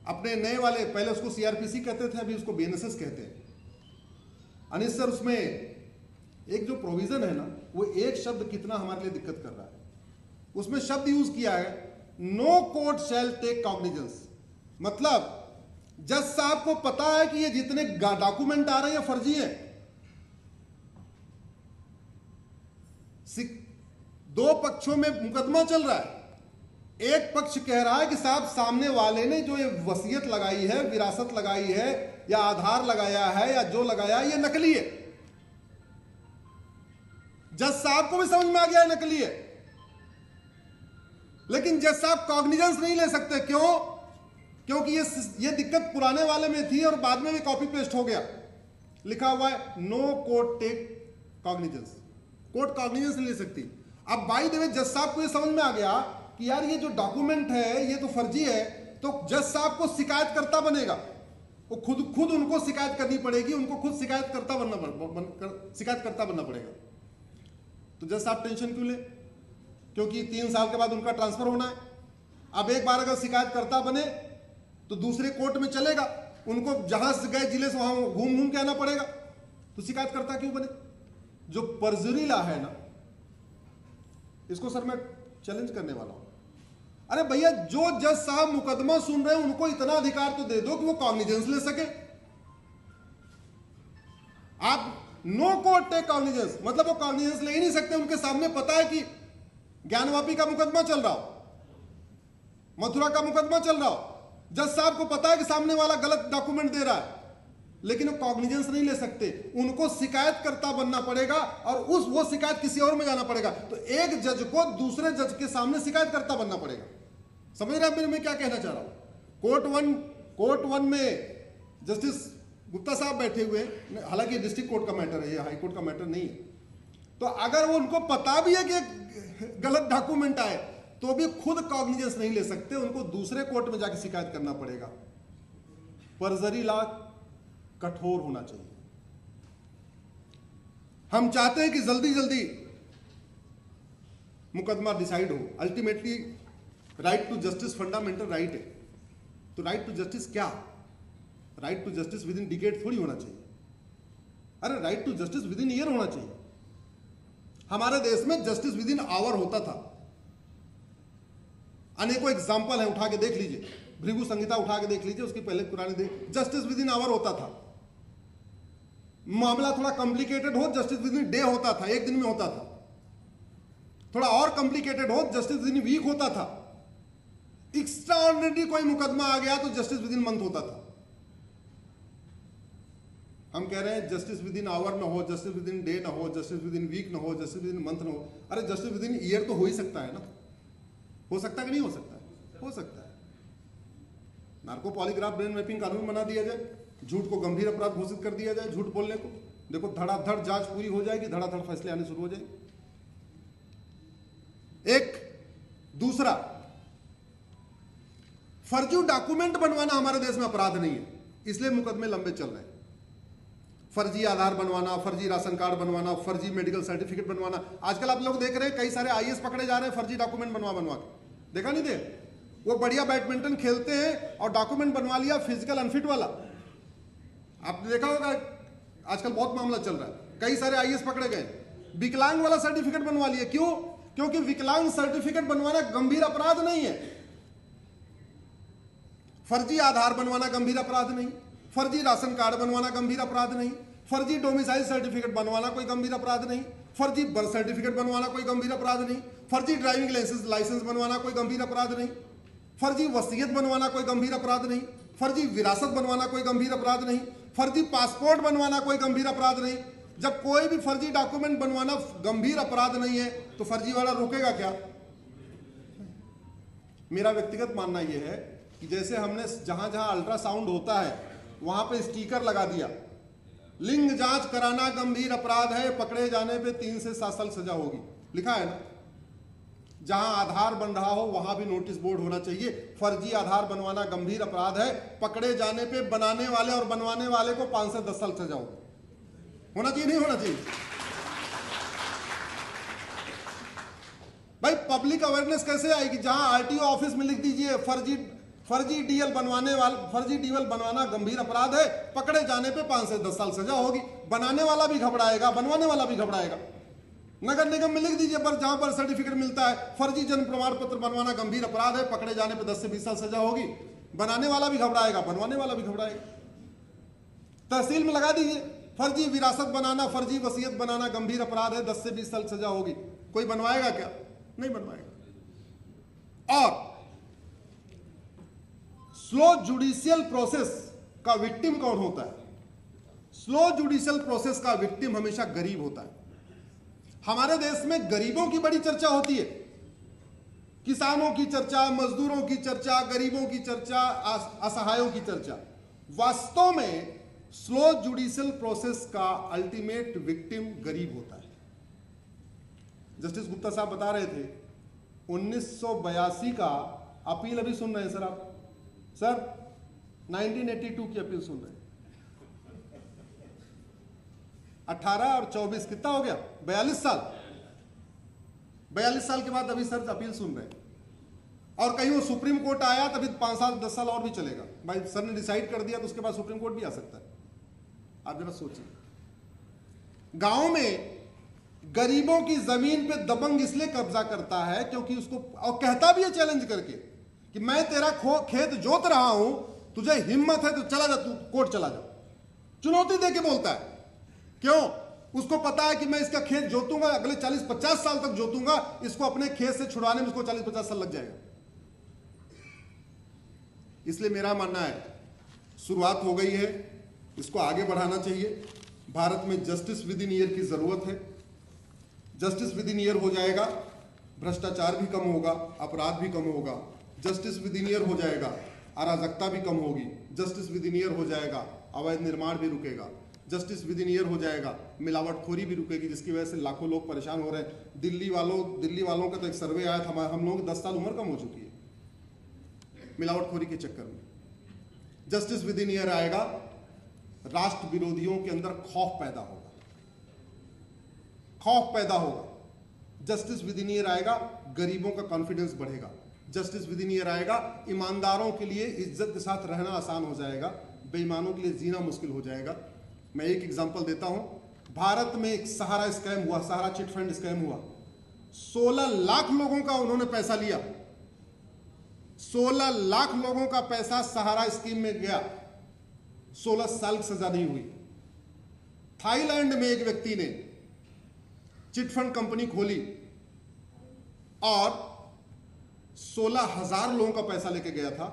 अपने नए वाले, पहले उसको सीआरपीसी कहते थे, अभी उसको बीएनएसएस कहते हैं। अनिल सर, उसमें एक जो प्रोविजन है ना, वो एक शब्द कितना हमारे लिए दिक्कत कर रहा है। उसमें शब्द यूज किया है, no court shall take cognizance. मतलब जज साहब को पता है कि ये जितने डॉक्यूमेंट आ रहे हैं फर्जी है। दो पक्षों में मुकदमा चल रहा है। एक पक्ष कह रहा है कि साहब सामने वाले ने जो ये वसीयत लगाई है, विरासत लगाई है, या आधार लगाया है, या जो लगाया है, ये नकली है। जज साहब को भी समझ में आ गया है नकली है, लेकिन जज साहब कॉग्निजेंस नहीं ले सकते। क्यों? क्योंकि ये दिक्कत पुराने वाले में थी और बाद में भी कॉपी पेस्ट हो गया। लिखा हुआ है no court take cognizance, court cognizance नहीं ले सकती। अब बाई द वे जज साहब को ये समझ में आ गया कि यार ये जो डॉक्यूमेंट है ये तो फर्जी है, तो जज साहब को शिकायतकर्ता बनेगा। वो खुद उनको शिकायत करनी पड़ेगी, उनको खुद शिकायतकर्ता बनना पड़ेगा। तो जज साहब टेंशन क्यों ले? क्योंकि 3 साल के बाद उनका ट्रांसफर होना है। अब एक बार अगर शिकायतकर्ता बने तो दूसरे कोर्ट में चलेगा, उनको जहां से गए जिले से वहां घूम घूम के आना पड़ेगा। तो शिकायतकर्ता क्यों बने? जो परजुरी लॉ है ना, इसको सर मैं चैलेंज करने वाला हूं। अरे भैया, जो जज साहब मुकदमा सुन रहे हैं उनको इतना अधिकार तो दे दो कि वो कॉग्निजेंस ले सके। आप नो कोर्ट टेक कॉग्निजेंस, मतलब वो कॉग्निजेंस ले ही नहीं सकते। उनके सामने पता है कि ज्ञानवापी का मुकदमा चल रहा हो, मथुरा का मुकदमा चल रहा हो, जज साहब को पता है कि सामने वाला गलत डॉक्यूमेंट दे रहा है, लेकिन वो कॉग्निजेंस नहीं ले सकते। उनको शिकायतकर्ता बनना पड़ेगा और वो शिकायत किसी और में जाना पड़ेगा। तो एक जज को दूसरे जज के सामने शिकायतकर्ता बनना पड़ेगा। समझ रहे हैं मैं क्या कहना चाह रहा हूं? कोर्ट वन में जस्टिस गुप्ता साहब बैठे हुए हैं, हालांकि डिस्ट्रिक्ट कोर्ट का मैटर है, ये हाई कोर्ट का मैटर नहीं है। तो अगर वो उनको पता भी है कि गलत डॉक्यूमेंट आए तो भी खुद कॉग्निजेंस नहीं ले सकते, उनको दूसरे कोर्ट में जाके शिकायत करना पड़ेगा। परजरी लॉ कठोर होना चाहिए। हम चाहते हैं कि जल्दी जल्दी मुकदमा डिसाइड हो। Ultimately right to justice fundamental right है। तो राइट टू जस्टिस क्या? Right to justice within decade थोड़ी होना चाहिए। अरे right to justice within year होना चाहिए। हमारे देश में जस्टिस विद इन आवर होता था। अनेकों एग्जाम्पल है, उठा के देख लीजिए। भृगु संहिता उठा के देख लीजिए, उसकी पहले पुराने जस्टिस विद इन आवर होता था। मामला थोड़ा कॉम्प्लिकेटेड हो, जस्टिस विद इन डे होता था, एक दिन में होता था। थोड़ा और कॉम्प्लिकेटेड हो, जस्टिस विद इन वीक होता था। एक्स्ट्रा ऑर्डिनरी कोई मुकदमा आ गया तो जस्टिस विद इन मंथ होता था। हम कह रहे हैं जस्टिस विद इन आवर ना हो, जस्टिस विद इन डे ना हो, जस्टिस विद इन वीक ना हो, जस्टिस विद इन मंथ ना हो। अरे जस्टिस विद इन ईयर तो हो ही सकता है ना। हो सकता है कि नहीं हो सकता? हो सकता है। नार्को पॉलीग्राफ ब्रेन मैपिंग कानून बना दिया जाए, झूठ को गंभीर अपराध घोषित कर दिया जाए, झूठ बोलने को। देखो धड़ाधड़ जांच पूरी हो जाएगी, धड़ाधड़ फैसले आने शुरू हो जाएंगे। एक दूसरा, फर्जी डॉक्यूमेंट बनवाना हमारे देश में अपराध नहीं है, इसलिए मुकदमे लंबे चल रहे हैं। फर्जी आधार बनवाना, फर्जी राशन कार्ड बनवाना, फर्जी मेडिकल सर्टिफिकेट बनवाना। आजकल आप लोग देख रहे हैं कई सारे आईएएस पकड़े जा रहे हैं फर्जी डॉक्यूमेंट बनवा के। देखा नहीं थे? वो बढ़िया बैडमिंटन खेलते हैं और डॉक्यूमेंट बनवा लिया फिजिकल अनफिट वाला। आपने देखा होगा, आजकल बहुत मामला चल रहा है। कई सारे आईएएस पकड़े गए, विकलांग वाला सर्टिफिकेट बनवा लिया। क्यों? क्योंकि विकलांग सर्टिफिकेट बनवाना गंभीर अपराध नहीं है। फर्जी आधार बनवाना गंभीर अपराध नहीं, फर्जी राशन कार्ड बनवाना गंभीर अपराध नहीं, फर्जी डोमिसाइल सर्टिफिकेट बनवाना कोई गंभीर अपराध नहीं, फर्जी बर्थ सर्टिफिकेट बनवाना कोई गंभीर अपराध नहीं, फर्जी ड्राइविंग लाइसेंस बनवाना कोई गंभीर अपराध नहीं, फर्जी वसीयत बनवाना कोई गंभीर अपराध नहीं, फर्जी विरासत बनवाना कोई गंभीर अपराध नहीं, फर्जी पासपोर्ट बनवाना कोई गंभीर अपराध नहीं। जब कोई भी फर्जी डॉक्यूमेंट बनवाना गंभीर अपराध नहीं है तो फर्जी वाला रोकेगा क्या? मेरा व्यक्तिगत मानना यह है कि जैसे हमने जहां जहां अल्ट्रासाउंड होता है वहां पे स्टिकर लगा दिया, लिंग जांच कराना गंभीर अपराध है, पकड़े जाने पे 3 से 7 साल सजा होगी, लिखा है ना। जहां आधार बन रहा हो वहां भी नोटिस बोर्ड होना चाहिए, फर्जी आधार बनवाना गंभीर अपराध है, पकड़े जाने पे बनाने वाले और बनवाने वाले को 5 से 10 साल सजा होगी। होना चाहिए नहीं होना चाहिए? भाई पब्लिक अवेयरनेस कैसे आएगी? जहां आरटीओ ऑफिस में लिख दीजिए फर्जी फर्जी डीएल बनवाना गंभीर अपराध है, पकड़े जाने पे 5 से 10 साल सजा होगी। बनाने वाला भी घबराएगा, बनवाने वाला भी घबराएगा। नगर निगम में लिख दीजिए, पर जहां पर सर्टिफिकेट मिलता है फर्जी जन्म प्रमाण पत्र बनवाना गंभीर अपराध है, पकड़े जाने पे 10 से 20 साल सजा होगी। बनाने वाला भी घबराएगा, बनवाने वाला भी घबराएगा। तहसील में लगा दीजिए, फर्जी विरासत बनाना, फर्जी वसीयत बनाना गंभीर अपराध है, 10 से 20 साल सजा होगी। कोई बनवाएगा क्या? नहीं बनवाएगा। और स्लो जुडिशियल प्रोसेस का विक्टिम कौन होता है? स्लो जुडिशियल प्रोसेस का विक्टिम हमेशा गरीब होता है। हमारे देश में गरीबों की बड़ी चर्चा होती है, किसानों की चर्चा, मजदूरों की चर्चा, गरीबों की चर्चा, असहायों की चर्चा। वास्तव में स्लो जुडिशियल प्रोसेस का अल्टीमेट विक्टिम गरीब होता है। जस्टिस गुप्ता साहब बता रहे थे 1982 का अपील अभी सुन रहे हैं सर आप? सर 1982 की अपील सुन रहे हैं। 18 और 24 कितना हो गया? 42 साल। 42 साल के बाद अभी सर अपील सुन रहे हैं। और कहीं वो सुप्रीम कोर्ट आया तभी 5 साल 10 साल और भी चलेगा। भाई सर ने डिसाइड कर दिया तो उसके बाद सुप्रीम कोर्ट भी आ सकता है। आप जरा सोचिए, गांव में गरीबों की जमीन पे दबंग इसलिए कब्जा करता है क्योंकि उसको, और कहता भी है चैलेंज करके कि मैं तेरा खेत जोत रहा हूं, तुझे हिम्मत है तो चला जा, तू कोर्ट चला जा। चुनौती देके बोलता है। क्यों? उसको पता है कि मैं इसका खेत जोतूंगा, अगले 40-50 साल तक जोतूंगा, इसको अपने खेत से छुड़वाने में इसको 40-50 साल लग जाएगा। इसलिए मेरा मानना है शुरुआत हो गई है, इसको आगे बढ़ाना चाहिए। भारत में जस्टिस विद इन ईयर की जरूरत है। जस्टिस विद इन ईयर हो जाएगा, भ्रष्टाचार भी कम होगा, अपराध भी कम होगा। जस्टिस विद इन ईयर हो जाएगा, अराजकता भी कम होगी। जस्टिस विद इन ईयर हो जाएगा, अवैध निर्माण भी रुकेगा। जस्टिस विद इन ईयर हो जाएगा, मिलावटखोरी भी रुकेगी, जिसकी वजह से लाखों लोग परेशान हो रहे हैं। दिल्ली वालों का तो एक सर्वे आया था, हम लोगों की 10 साल उम्र कम हो चुकी है मिलावटखोरी के चक्कर में। जस्टिस विद इन ईयर आएगा, राष्ट्र विरोधियों के अंदर खौफ पैदा होगा, खौफ पैदा होगा। जस्टिस विद इन ईयर आएगा, गरीबों का कॉन्फिडेंस बढ़ेगा। जस्टिस विद इन ईयर आएगा, ईमानदारों के लिए इज्जत के साथ रहना आसान हो जाएगा, बेईमानों के लिए जीना मुश्किल हो जाएगा। मैं एक एग्जांपल देता हूं, भारत में एक सहारा स्कैम हुआ, सहारा चिट फंड स्कैम हुआ। 16 लाख लोगों का उन्होंने पैसा लिया, 16 लाख लोगों का पैसा सहारा स्कीम में गया, 16 साल की सजा नहीं हुई। थाईलैंड में एक व्यक्ति ने चिटफंड कंपनी खोली और 16,000 लोगों का पैसा लेके गया था,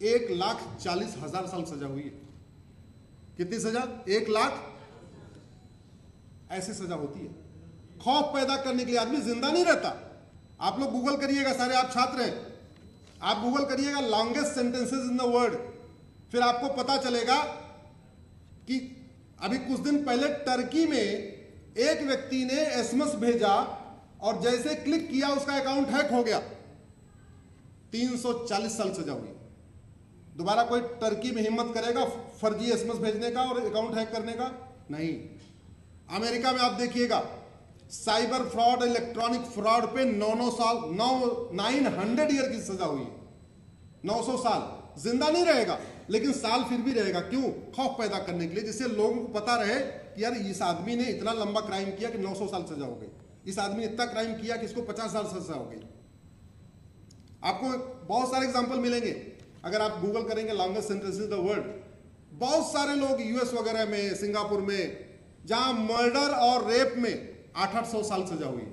1,40,000 साल सजा हुई है। कितनी सजा? 1 लाख। ऐसी सजा होती है। खौफ पैदा करने के लिए आदमी जिंदा नहीं रहता। आप लोग गूगल करिएगा, सारे आप छात्र हैं, आप गूगल करिएगा longest sentences in the world, फिर आपको पता चलेगा कि अभी कुछ दिन पहले टर्की में एक व्यक्ति ने एसएमएस भेजा और जैसे क्लिक किया उसका अकाउंट हैक हो गया, 340 साल सजा हुई। दोबारा कोई टर्की में हिम्मत करेगा फर्जी एसएमएस भेजने का और अकाउंट हैक करने का? नहीं। अमेरिका में आप देखिएगा साइबर फ्रॉड, इलेक्ट्रॉनिक फ्रॉड पे 900 ईयर की सजा हुई है। 900 साल। जिंदा नहीं रहेगा लेकिन साल फिर भी रहेगा। क्यों? खौफ पैदा करने के लिए, जिससे लोगों को पता रहे कि यार इस आदमी ने इतना लंबा क्राइम किया कि 900 साल सजा हो गई, इस आदमी ने इतना क्राइम किया कि इसको 50 साल सजा हो गई। आपको बहुत सारे एग्जांपल मिलेंगे अगर आप गूगल करेंगे longest sentences in the world. बहुत सारे लोग यूएस वगैरह में, सिंगापुर में, जहां मर्डर और रेप में 800 साल सजा हुई है,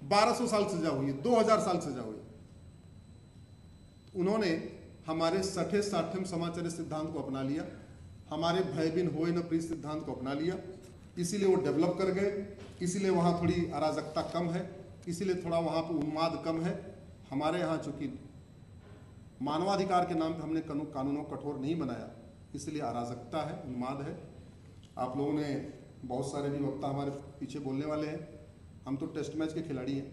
1200 साल सजा हुई है, 2000 साल सजा हुई। उन्होंने हमारे सठे साठम समाचार सिद्धांत को अपना लिया, हमारे भय बिन होए न प्रीत सिद्धांत को अपना लिया, इसीलिए वो डेवलप कर गए, इसीलिए वहाँ थोड़ी अराजकता कम है, इसीलिए थोड़ा वहाँ पर उन्माद कम है। हमारे यहाँ चूंकि मानवाधिकार के नाम पे हमने कानूनों को कठोर नहीं बनाया, इसलिए अराजकता है, उन्माद है। आप लोगों ने बहुत सारे भी वक्ता हमारे पीछे बोलने वाले हैं, हम तो टेस्ट मैच के खिलाड़ी हैं,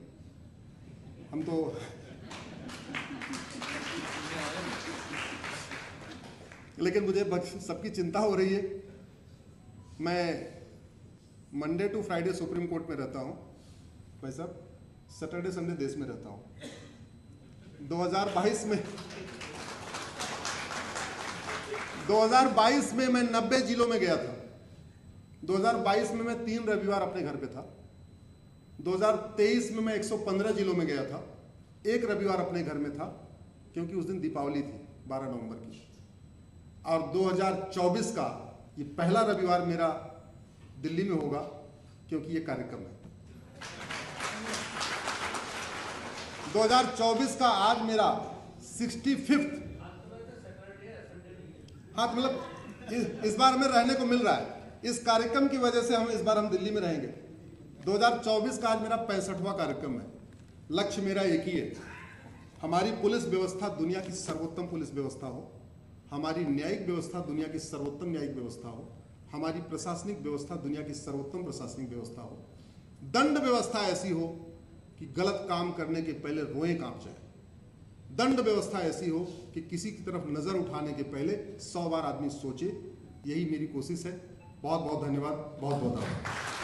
हम तो लेकिन मुझे सबकी चिंता हो रही है। मैं Monday to Friday Supreme Court में रहता हूँ भाई साहब, सैटरडे संडे देश में रहता हूँ। 2022 में 2022 में मैं 90 जिलों में गया था। 2022 में मैं 3 रविवार अपने घर पे था। 2023 में मैं 115 जिलों में गया था, 1 रविवार अपने घर में था, क्योंकि उस दिन दीपावली थी 12 नवंबर की। और 2024 का ये पहला रविवार मेरा दिल्ली में होगा, क्योंकि ये कार्यक्रम है। 2024 का आज मेरा 65th, हाँ मतलब इस बार हमें रहने को मिल रहा है, इस कार्यक्रम की वजह से इस बार हम दिल्ली में रहेंगे। 2024 का आज मेरा 65वां कार्यक्रम है। लक्ष्य मेरा एक ही है, हमारी पुलिस व्यवस्था दुनिया की सर्वोत्तम पुलिस व्यवस्था हो, हमारी न्यायिक व्यवस्था दुनिया की सर्वोत्तम न्यायिक व्यवस्था हो, हमारी प्रशासनिक व्यवस्था दुनिया की सर्वोत्तम प्रशासनिक व्यवस्था हो, दंड व्यवस्था ऐसी हो कि गलत काम करने के पहले रोएं कांप जाए, दंड व्यवस्था ऐसी हो कि किसी की तरफ नजर उठाने के पहले 100 बार आदमी सोचे। यही मेरी कोशिश है। बहुत बहुत धन्यवाद, बहुत बहुत आभार।